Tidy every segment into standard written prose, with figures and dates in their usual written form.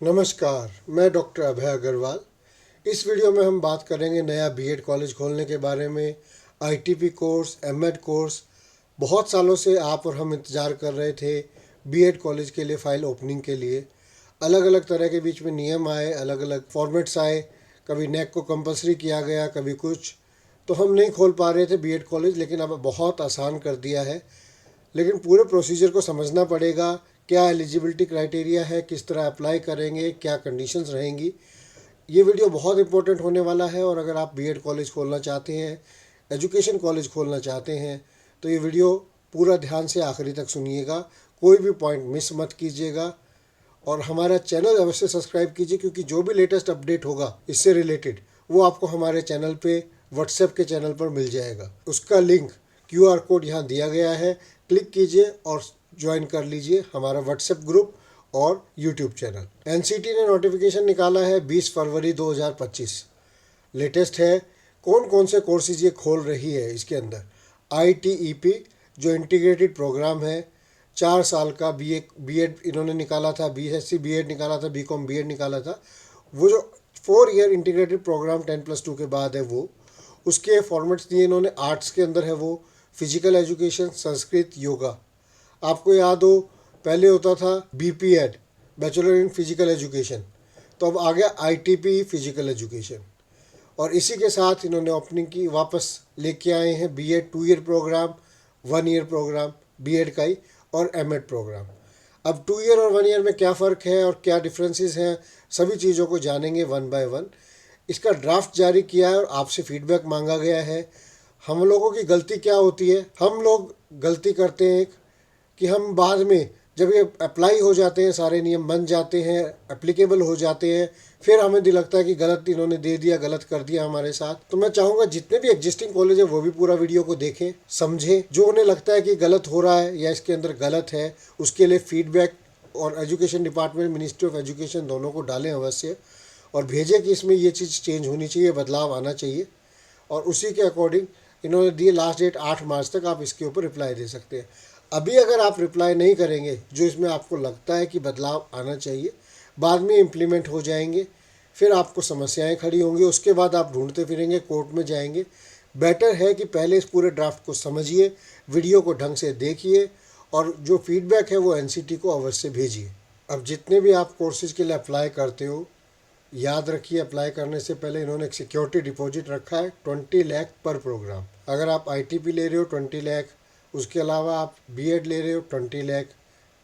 नमस्कार, मैं डॉक्टर अभय अग्रवाल। इस वीडियो में हम बात करेंगे नया बीएड कॉलेज खोलने के बारे में। आईटीपी कोर्स, एमएड कोर्स, बहुत सालों से आप और हम इंतज़ार कर रहे थे बीएड कॉलेज के लिए फ़ाइल ओपनिंग के लिए। अलग अलग तरह के बीच में नियम आए, अलग अलग फॉर्मेट्स आए, कभी नेक को कंपलसरी किया गया, कभी कुछ, तो हम नहीं खोल पा रहे थे बीएड कॉलेज। लेकिन अब बहुत आसान कर दिया है। लेकिन पूरे प्रोसीजर को समझना पड़ेगा। क्या एलिजिबिलिटी क्राइटेरिया है, किस तरह अप्लाई करेंगे, क्या कंडीशंस रहेंगी। ये वीडियो बहुत इंपॉर्टेंट होने वाला है। और अगर आप बीएड कॉलेज खोलना चाहते हैं, एजुकेशन कॉलेज खोलना चाहते हैं, तो ये वीडियो पूरा ध्यान से आखिरी तक सुनिएगा। कोई भी पॉइंट मिस मत कीजिएगा। और हमारा चैनल अवश्य सब्सक्राइब कीजिए, क्योंकि जो भी लेटेस्ट अपडेट होगा इससे रिलेटेड, वो आपको हमारे चैनल पे, व्हाट्सएप के चैनल पर मिल जाएगा। उसका लिंक, क्यूआर कोड यहाँ दिया गया है, क्लिक कीजिए और ज्वाइन कर लीजिए हमारा व्हाट्सएप ग्रुप और यूट्यूब चैनल। एनसीटी ने नोटिफिकेशन निकाला है 20 फरवरी 2025, लेटेस्ट है। कौन कौन से कोर्सेज ये खोल रही है इसके अंदर? आईटीईपी, जो इंटीग्रेटेड प्रोग्राम है, 4 साल का बीएड इन्होंने निकाला था, बीएससी बीएड निकाला था, बीकॉम बीएड निकाला था। वो जो 4 ईयर इंटीग्रेटेड प्रोग्राम 10+2 के बाद है, वो उसके फॉर्मेट्स दिए इन्होंने। आर्ट्स के अंदर है वो फिजिकल एजुकेशन, संस्कृत, योगा। आपको याद हो, पहले होता था BPEd, bachelor in physical education, तो अब आ गया आईटीपी, फिजिकल एजुकेशन। और इसी के साथ इन्होंने ओपनिंग की, वापस लेके आए हैं B Ed 2 year program, 1 year program B Ed का ही, और एमएड प्रोग्राम। अब 2 ईयर और 1 ईयर में क्या फ़र्क है और क्या डिफरेंसेस हैं, सभी चीज़ों को जानेंगे वन बाय वन। इसका ड्राफ्ट जारी किया है और आपसे फीडबैक मांगा गया है। हम लोगों की गलती क्या होती है? हम लोग गलती करते हैं कि हम बाद में, जब ये अप्लाई हो जाते हैं, सारे नियम बन जाते हैं, एप्लीकेबल हो जाते हैं, फिर हमें लगता है कि गलत इन्होंने दे दिया, गलत कर दिया हमारे साथ। तो मैं चाहूँगा जितने भी एग्जिस्टिंग कॉलेज है वो भी पूरा वीडियो को देखें, समझें। जो उन्हें लगता है कि गलत हो रहा है या इसके अंदर गलत है, उसके लिए फीडबैक और education department, ministry of education दोनों को डालें अवश्य, और भेजें कि इसमें ये चीज़ चेंज होनी चाहिए, बदलाव आना चाहिए। और उसी के अकॉर्डिंग इन्होंने दिए लास्ट डेट 8 मार्च तक, आप इसके ऊपर रिप्लाई दे सकते हैं। अभी अगर आप रिप्लाई नहीं करेंगे, जो इसमें आपको लगता है कि बदलाव आना चाहिए, बाद में इम्प्लीमेंट हो जाएंगे, फिर आपको समस्याएं खड़ी होंगी। उसके बाद आप ढूंढते फिरेंगे, कोर्ट में जाएंगे। बेटर है कि पहले इस पूरे ड्राफ्ट को समझिए, वीडियो को ढंग से देखिए, और जो फीडबैक है वो एनसीटी को अवश्य भेजिए। अब जितने भी आप कोर्सेज के लिए अप्लाई करते हो, याद रखिए, अप्लाई करने से पहले इन्होंने एक सिक्योरिटी डिपॉजिट रखा है 20 लाख पर प्रोग्राम। अगर आप आईटीपी ले रहे हो 20 लाख, उसके अलावा आप बीएड ले रहे हो 20 लाख,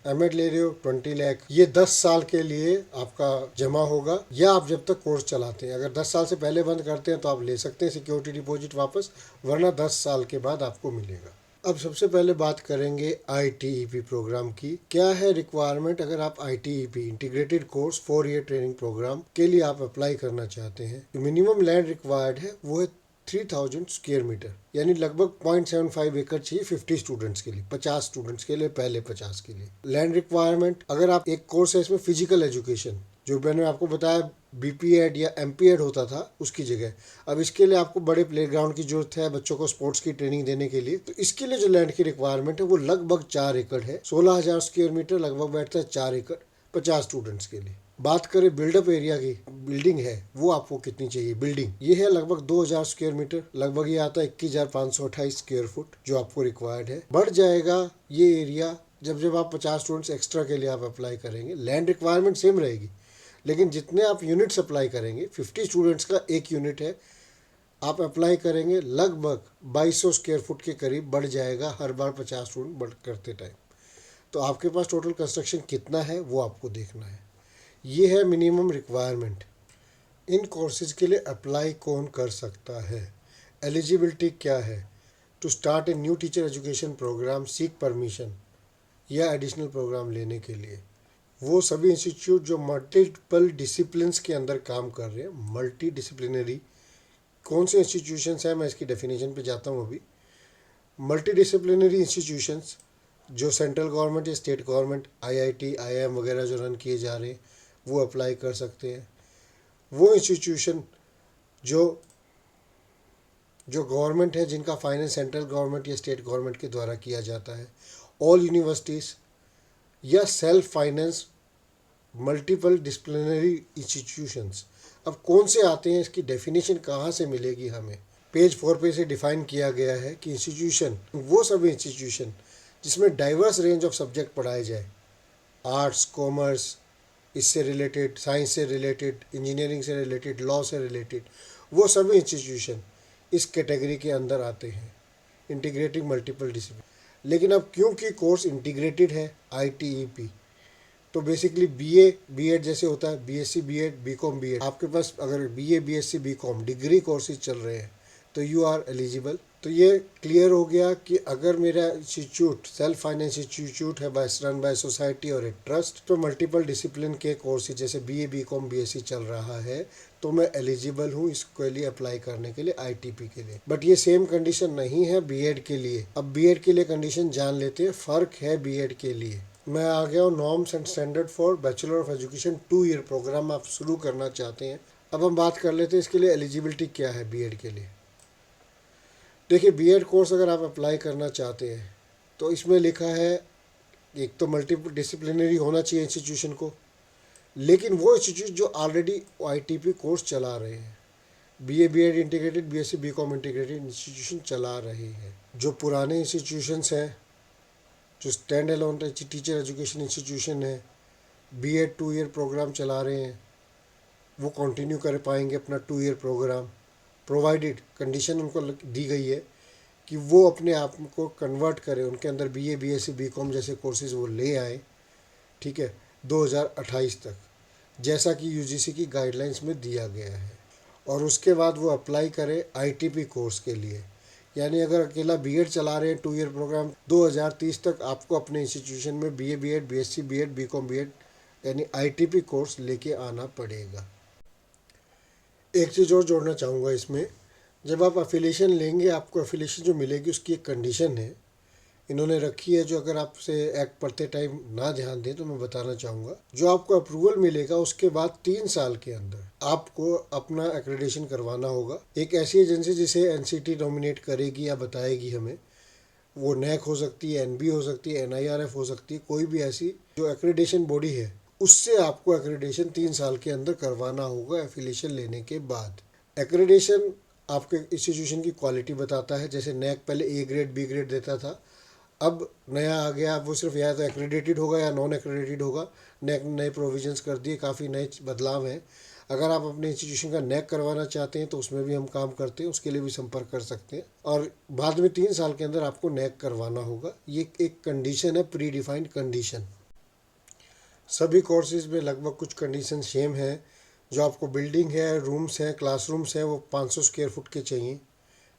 एमएड ले रहे हो 20 लाख, ये 10 साल के लिए आपका जमा होगा, या आप जब तक कोर्स चलाते हैं। अगर 10 साल से पहले बंद करते हैं तो आप ले सकते हैं सिक्योरिटी डिपॉजिट वापस, वरना 10 साल के बाद आपको मिलेगा। अब सबसे पहले बात करेंगे आईटीईपी प्रोग्राम की। क्या है रिक्वायरमेंट? अगर आप ITEP, integrated course 4 year training program के लिए आप अप्लाई करना चाहते हैं, तो मिनिमम लैंड रिक्वायर्ड है वो है 3000 स्क्वायर मीटर, यानी लगभग 0.75 एकड़ चाहिए 50 स्टूडेंट्स के लिए, 50 स्टूडेंट्स के लिए, पहले 50 के लिए लैंड रिक्वायरमेंट। अगर आप एक कोर्स है इसमें फिजिकल एजुकेशन, जो मैंने आपको बताया बीपीएड या एमपीएड होता था, उसकी जगह अब इसके लिए आपको बड़े प्लेग्राउंड की जरूरत है, बच्चों को स्पोर्ट्स की ट्रेनिंग देने के लिए। तो इसके लिए जो लैंड की रिक्वायरमेंट है वो लगभग 4 एकड़ है। 16,000 स्क्वायर मीटर लगभग बैठता है 4 एकड़ 50 स्टूडेंट्स के लिए। बात करें बिल्डअप एरिया की, बिल्डिंग है वो आपको कितनी चाहिए? बिल्डिंग ये है लगभग 2000 स्क्वायर मीटर, लगभग ये आता है 21,528 स्क्वायर फुट, जो आपको रिक्वायर्ड है। बढ़ जाएगा ये एरिया जब जब आप 50 स्टूडेंट्स एक्स्ट्रा के लिए आप अप्लाई करेंगे। लैंड रिक्वायरमेंट सेम रहेगी, लेकिन जितने आप यूनिट्स अप्लाई करेंगे, 50 स्टूडेंट्स का एक यूनिट है, आप अप्लाई करेंगे लगभग 2200 स्क्वायर फुट के करीब बढ़ जाएगा हर बार 50 स्टूडेंट बढ़ करते टाइम। तो आपके पास टोटल कंस्ट्रक्शन कितना है वो आपको देखना है। ये है मिनिमम रिक्वायरमेंट। इन कोर्सेज के लिए अप्लाई कौन कर सकता है? एलिजिबिलिटी क्या है? To start a new teacher education program, seek permission या एडिशनल प्रोग्राम लेने के लिए वो सभी इंस्टीट्यूट जो मल्टीपल डिसिप्लिन्स के अंदर काम कर रहे हैं। मल्टी डिसिप्लिनरी कौन से इंस्टीट्यूशंस हैं, मैं इसकी डेफिनेशन पे जाता हूँ अभी। मल्टी डिसिप्लिनरी इंस्टीट्यूशंस जो सेंट्रल गवर्नमेंट या स्टेट गवर्नमेंट, आईआईटी, आईआईएम वगैरह जो रन किए जा रहे हैं, वो अप्लाई कर सकते हैं। वो इंस्टीट्यूशन जो जो गवर्नमेंट है, जिनका फाइनेंस सेंट्रल गवर्नमेंट या स्टेट गवर्नमेंट के द्वारा किया जाता है। ऑल यूनिवर्सिटीज़ या self finance multiple disciplinary institutions. अब कौन से आते हैं, इसकी डेफिनेशन कहाँ से मिलेगी हमें? पेज 4 पे से डिफाइन किया गया है कि इंस्टीट्यूशन वो सब इंस्टीट्यूशन जिसमें डाइवर्स रेंज ऑफ सब्जेक्ट पढ़ाए जाए, आर्ट्स, कॉमर्स, इससे रिलेटेड, साइंस से रिलेटेड, इंजीनियरिंग से रिलेटेड, लॉ से रिलेटेड, वो सभी इंस्टीट्यूशन इस कैटेगरी के अंदर आते हैं, इंटीग्रेटिंग मल्टीपल डिसिप्लिन। लेकिन अब क्योंकि कोर्स इंटीग्रेटेड है, ITEP, तो बेसिकली बीएड जैसे होता है, BSc बीएड, BCom बीएड, आपके पास अगर BA BSc BCom degree courses चल रहे हैं तो यू आर एलिजिबल। तो ये क्लियर हो गया कि अगर मेरा इंस्टीट्यूट सेल्फ फाइनेंस इंस्टीट्यूट है, रन बाय सोसाइटी और एक ट्रस्ट, तो मल्टीपल डिसिप्लिन के कोर्सेज जैसे BA BCom BSc चल रहा है तो मैं एलिजिबल हूँ इसके लिए अप्लाई करने के लिए, ITP के लिए। बट ये सेम कंडीशन नहीं है बीएड के लिए। अब बीएड के लिए कंडीशन जान लेते हैं, फ़र्क है बीएड के लिए। मैं आ गया हूँ norms and standard for bachelor of education 2 year program आप शुरू करना चाहते हैं। अब हम बात कर लेते हैं इसके लिए एलिजिबिलिटी क्या है बीएड के लिए। देखिए, बीएड कोर्स अगर आप अप्लाई करना चाहते हैं तो इसमें लिखा है, एक तो मल्टीपल डिसिप्लिनरी होना चाहिए इंस्टीट्यूशन को, लेकिन वो इंस्टीट्यूट जो ऑलरेडी ITP कोर्स चला रहे हैं, BA BEd integrated, BSc BCom integrated institution चला रहे हैं। जो पुराने इंस्टीट्यूशंस हैं, जो stand alone teacher education institution है, बीएड 2 ईयर प्रोग्राम चला रहे हैं, वो कंटिन्यू कर पाएंगे अपना 2 ईयर प्रोग्राम, प्रोवाइडेड कंडीशन उनको दी गई है कि वो अपने आप को कन्वर्ट करें, उनके अंदर BA BSc BCom जैसे कोर्सेज वो ले आए, ठीक है, 2028 तक, जैसा कि UGC की गाइडलाइंस में दिया गया है। और उसके बाद वो अप्लाई करें ITP कोर्स के लिए। यानी अगर अकेला बीएड चला रहे हैं 2 ईयर प्रोग्राम, 2030 तक आपको अपने इंस्टीट्यूशन में BA BEd BSc BEd BCom BEd यानी ITP कोर्स लेके आना पड़ेगा। एक चीज़ और जोड़ना चाहूँगा इसमें, जब आप एफिलिएशन लेंगे, आपको एफिलिएशन जो मिलेगी उसकी एक कंडीशन है इन्होंने रखी है, जो अगर आपसे एक्ट पढ़ते टाइम ना ध्यान दें तो मैं बताना चाहूँगा। जो आपको अप्रूवल मिलेगा उसके बाद 3 साल के अंदर आपको अपना एक्रेडिटेशन करवाना होगा। एक ऐसी एजेंसी जिसे NCT नॉमिनेट करेगी या बताएगी हमें, वो NAC हो सकती है, NB हो सकती है, NIRF हो सकती है, कोई भी ऐसी जो एक्रेडिटेशन बॉडी है, उससे आपको एक्रेडिटेशन 3 साल के अंदर करवाना होगा एफिलिएशन लेने के बाद। एक्रेडिटेशन आपके इंस्टीट्यूशन की क्वालिटी बताता है। जैसे NAC पहले A ग्रेड B ग्रेड देता था, अब नया आ गया, वो सिर्फ या तो एक्रेडिटेड होगा या नॉन एक्रेडिटेड होगा। NAC ने नए प्रोविजंस कर दिए, काफ़ी नए बदलाव हैं। अगर आप अपने इंस्टीट्यूशन का NAC करवाना चाहते हैं तो उसमें भी हम काम करते हैं, उसके लिए भी संपर्क कर सकते हैं। और बाद में 3 साल के अंदर आपको NAC करवाना होगा, ये एक कंडीशन है, प्री डिफाइंड कंडीशन। सभी कोर्सेज में लगभग कुछ कंडीशन सेम है। जो आपको बिल्डिंग है, रूम्स हैं, क्लासरूम्स हैं, वो 500 स्क्वायर फुट के चाहिए,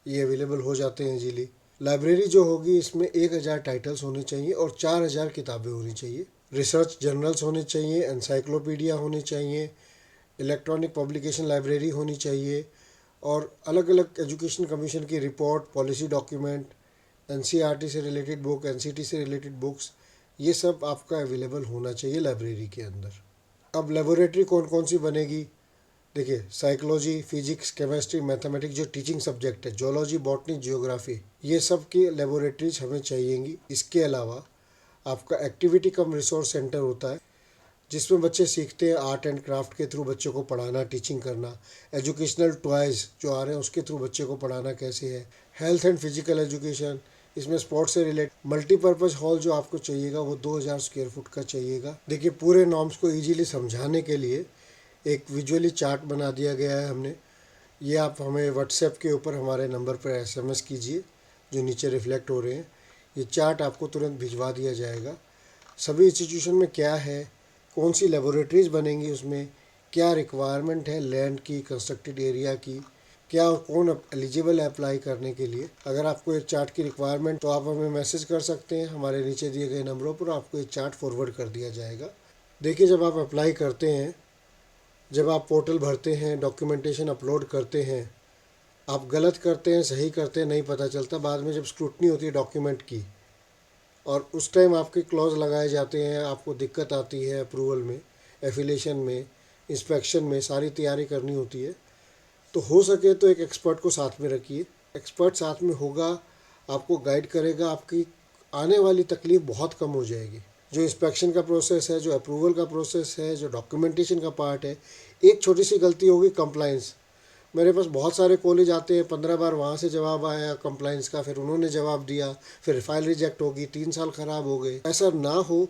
ये अवेलेबल हो जाते हैं इजीली। लाइब्रेरी जो होगी इसमें 1000 टाइटल्स होने चाहिए और 4000 किताबें होनी चाहिए। रिसर्च जर्नल्स होने चाहिए, एनसाइक्लोपीडिया होनी चाहिए, इलेक्ट्रॉनिक पब्लिकेशन लाइब्रेरी होनी चाहिए, और अलग अलग एजुकेशन कमीशन की रिपोर्ट, पॉलिसी डॉक्यूमेंट, NCERT से रिलेटेड बुक, NCT से रिलेटेड बुक्स, ये सब आपका अवेलेबल होना चाहिए लाइब्रेरी के अंदर। अब लेबोरेटरी कौन कौन सी बनेगी? देखिए, साइकोलॉजी, फिजिक्स, केमिस्ट्री, मैथमेटिक्स जो टीचिंग सब्जेक्ट है, जोलॉजी, बॉटनी, जियोग्राफी, ये सब की लेबोरेटरीज हमें चाहिएंगी। इसके अलावा आपका एक्टिविटी कम रिसोर्स सेंटर होता है, जिसमें बच्चे सीखते हैं आर्ट एंड क्राफ्ट के थ्रू बच्चों को पढ़ाना, टीचिंग करना। एजुकेशनल टॉयज़ जो आ रहे हैं उसके थ्रू बच्चे को पढ़ाना कैसे है। हेल्थ एंड फिजिकल एजुकेशन, इसमें स्पोर्ट्स से रिलेटेड। मल्टीपर्पज़ हॉल जो आपको चाहिएगा वो 2000 स्क्वायर फुट का चाहिएगा। देखिए, पूरे नॉर्म्स को ईजीली समझाने के लिए एक विजुअली चार्ट बना दिया गया है हमने। ये आप हमें व्हाट्सएप के ऊपर हमारे नंबर पर SMS कीजिए, जो नीचे रिफ्लेक्ट हो रहे हैं। ये चार्ट आपको तुरंत भिजवा दिया जाएगा। सभी इंस्टीट्यूशन में क्या है, कौन सी लेबोरेटरीज बनेंगी, उसमें क्या रिक्वायरमेंट है लैंड की, कंस्ट्रक्टेड एरिया की, क्या कौन एलिजिबल है अप्लाई करने के लिए। अगर आपको एक चार्ट की रिक्वायरमेंट, तो आप हमें मैसेज कर सकते हैं हमारे नीचे दिए गए नंबरों पर, आपको एक चार्ट फॉरवर्ड कर दिया जाएगा। देखिए, जब आप अप्लाई करते हैं, जब आप पोर्टल भरते हैं, डॉक्यूमेंटेशन अपलोड करते हैं, आप गलत करते हैं, सही करते हैं, नहीं पता चलता। बाद में जब स्क्रूटनी होती है डॉक्यूमेंट की और उस टाइम आपके क्लॉज लगाए जाते हैं, आपको दिक्कत आती है अप्रूवल में, एफिलिएशन में, इंस्पेक्शन में, सारी तैयारी करनी होती है। तो हो सके तो एक एक्सपर्ट को साथ में रखिए। एक्सपर्ट साथ में होगा, आपको गाइड करेगा, आपकी आने वाली तकलीफ़ बहुत कम हो जाएगी। जो इंस्पेक्शन का प्रोसेस है, जो अप्रूवल का प्रोसेस है, जो डॉक्यूमेंटेशन का पार्ट है, एक छोटी सी गलती होगी कंप्लाइंस। मेरे पास बहुत सारे कॉलेज आते हैं, 15 बार वहाँ से जवाब आया कंप्लाइंस का, फिर उन्होंने जवाब दिया, फिर फाइल रिजेक्ट होगी, 3 साल ख़राब हो गए। ऐसा ना हो,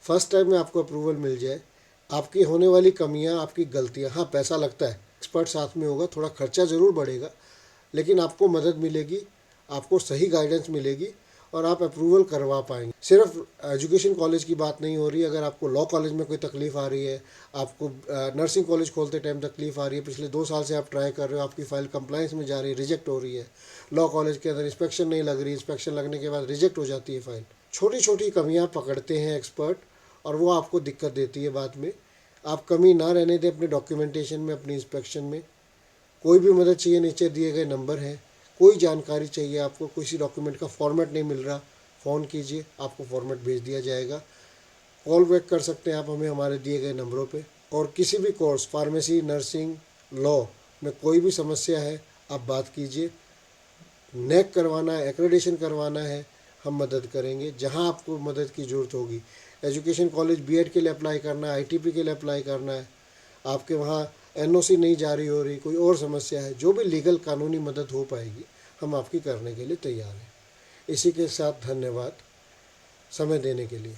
फर्स्ट टाइम में आपको अप्रूवल मिल जाए। आपकी होने वाली कमियाँ, आपकी गलतियाँ, हाँ पैसा लगता है, एक्सपर्ट साथ में होगा, थोड़ा खर्चा ज़रूर बढ़ेगा, लेकिन आपको मदद मिलेगी, आपको सही गाइडेंस मिलेगी और आप अप्रूवल करवा पाएंगे। सिर्फ एजुकेशन कॉलेज की बात नहीं हो रही है। अगर आपको लॉ कॉलेज में कोई तकलीफ़ आ रही है, आपको नर्सिंग कॉलेज खोलते टाइम तकलीफ़ आ रही है, पिछले 2 साल से आप ट्राई कर रहे हो, आपकी फ़ाइल कंप्लाइंस में जा रही है, रिजेक्ट हो रही है, लॉ कॉलेज के अंदर इंस्पेक्शन नहीं लग रही, इंस्पेक्शन लगने के बाद रिजेक्ट हो जाती है फ़ाइल, छोटी छोटी कमियाँ पकड़ते हैं एक्सपर्ट और वो आपको दिक्कत देती है बाद में। आप कमी ना रहने दें अपने डॉक्यूमेंटेशन में, अपनी इंस्पेक्शन में। कोई भी मदद चाहिए, नीचे दिए गए नंबर हैं। कोई जानकारी चाहिए आपको, किसी डॉक्यूमेंट का फॉर्मेट नहीं मिल रहा, फ़ोन कीजिए, आपको फॉर्मेट भेज दिया जाएगा। कॉल बैक कर सकते हैं आप हमें हमारे दिए गए नंबरों पे। और किसी भी कोर्स, फार्मेसी, नर्सिंग, लॉ में कोई भी समस्या है, आप बात कीजिए। नेक करवाना है, एक्रेडिशन करवाना है, हम मदद करेंगे जहां आपको मदद की ज़रूरत होगी। एजुकेशन कॉलेज बीएड के लिए अप्लाई करना है, आईटीपी के लिए अप्लाई करना है, आपके वहाँ एनओसी नहीं जारी हो रही, कोई और समस्या है, जो भी लीगल कानूनी मदद हो पाएगी हम आपकी करने के लिए तैयार हैं। इसी के साथ धन्यवाद समय देने के लिए।